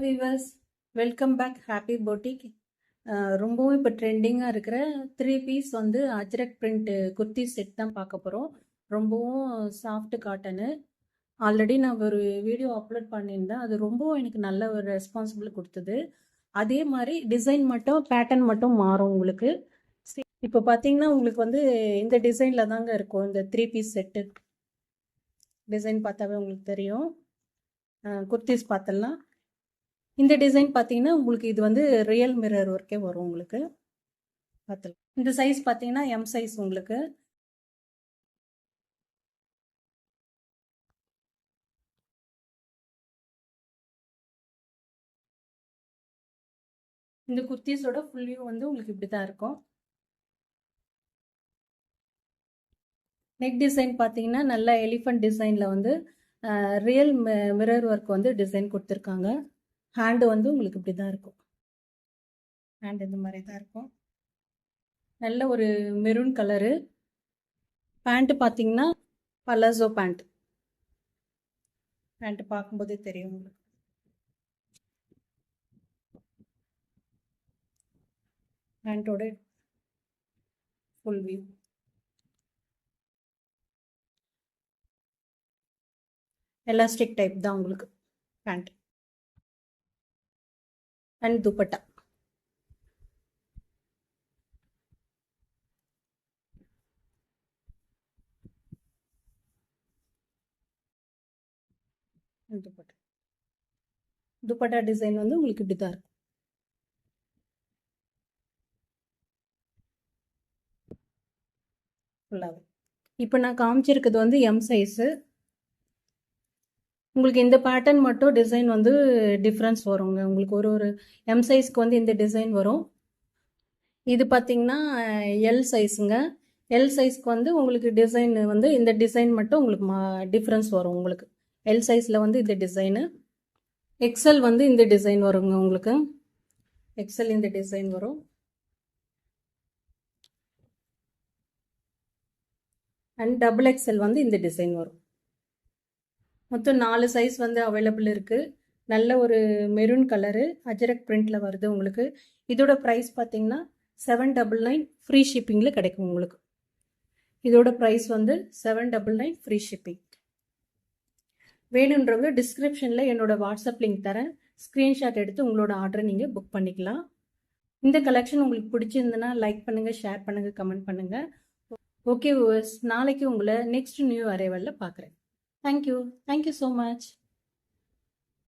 Viewers, welcome back happy boutique. ரொம்பவும் இப்போ ட்ரெண்டிங்காக இருக்கிற 3 பீஸ் வந்து அஜ்ரக் பிரிண்ட் குர்த்தி செட் தான் பார்க்க போகிறோம். ரொம்பவும் சாஃப்ட் காட்டனு. ஆல்ரெடி நான் ஒரு வீடியோ அப்லோட் பண்ணியிருந்தேன். அது ரொம்பவும் எனக்கு நல்ல ஒரு ரெஸ்பான்சிபிள் கொடுத்தது. அதே மாதிரி டிசைன் மட்டும் பேட்டர்ன் மட்டும் மாறும் உங்களுக்கு. இப்போ பார்த்தீங்கன்னா உங்களுக்கு வந்து இந்த டிசைனில் தாங்க இருக்கும். இந்த 3 பீஸ் செட்டு டிசைன் பார்த்தாவே உங்களுக்கு தெரியும். குர்த்திஸ் பார்த்தலாம். இந்த டிசைன் பார்த்தீங்கன்னா உங்களுக்கு இது வந்து ரியல் மிரர் ஒர்க்கே வரும் உங்களுக்கு. பார்த்துக்கலாம். இந்த சைஸ் பார்த்தீங்கன்னா எம் சைஸ் உங்களுக்கு. இந்த குர்த்திஸோட ஃபுல் வியூ வந்து உங்களுக்கு இப்படி தான் இருக்கும். நெக் டிசைன் பார்த்தீங்கன்னா நல்ல எலிஃபண்ட் டிசைனில் வந்து ரியல் மிரர் ஒர்க் வந்து டிசைன் கொடுத்துருக்காங்க. ஹேண்டு வந்து உங்களுக்கு இப்படி தான் இருக்கும். ஹேண்ட் இந்த மாதிரி தான் இருக்கும். நல்ல ஒரு மெரூன் கலரு. பேண்ட்டு பார்த்தீங்கன்னா பலாசோ பேண்ட். பேண்ட்டு பார்க்கும்போதே தெரியும் உங்களுக்கு. பேண்ட்டோட ஃபுல் வியூ. எலாஸ்டிக் டைப் தான் உங்களுக்கு pant. And dupatta. Dupatta. Dupatta design வந்து உங்களுக்கு இப்படி தான் இருக்கும். ஃபுல்லாகவே. இப்போ நான் காமிச்சிருக்கிறது வந்து எம் சைஸு. உங்களுக்கு இந்த பேட்டர்ன் மட்டும் டிசைன் வந்து டிஃப்ரென்ஸ் வருங்க. உங்களுக்கு ஒரு எம் சைஸ்க்கு வந்து இந்த டிசைன் வரும். இது பார்த்தீங்கன்னா எல் சைஸுங்க. எல் சைஸ்க்கு வந்து உங்களுக்கு டிசைன் வந்து இந்த டிசைன் மட்டும் உங்களுக்கு டிஃப்ரென்ஸ் வரும் உங்களுக்கு. எல் சைஸில் வந்து இந்த டிசைனு. எக்ஸல் வந்து இந்த டிசைன் வருங்க உங்களுக்கு. எக்ஸல் இந்த டிசைன் வரும். அண்ட் டபுள் எக்ஸல் வந்து இந்த டிசைன் வரும். மொத்தம் 4 சைஸ் வந்து அவைலபிள் இருக்குது. நல்ல ஒரு மெரூன் கலரு அஜரக் பிரிண்டில் வருது உங்களுக்கு. இதோட ப்ரைஸ் பார்த்தீங்கன்னா 799 ஃப்ரீ ஷிப்பிங்கில் கிடைக்கும் உங்களுக்கு. இதோட ப்ரைஸ் வந்து 799 ஃப்ரீ ஷிப்பிங். வேணுன்றவங்க டிஸ்கிரிப்ஷனில் என்னோட வாட்ஸ்அப் லிங்க் தரேன். ஸ்க்ரீன்ஷாட் எடுத்து உங்களோட ஆர்டரை நீங்கள் புக் பண்ணிக்கலாம். இந்த கலெக்ஷன் உங்களுக்கு பிடிச்சிருந்ததுன்னா லைக் பண்ணுங்கள், ஷேர் பண்ணுங்கள், கமெண்ட் பண்ணுங்கள். ஓகே வியூவர்ஸ், நாளைக்கு உங்களை நெக்ஸ்ட் நியூ அரைவலில் பார்க்குறேன். Thank you so much.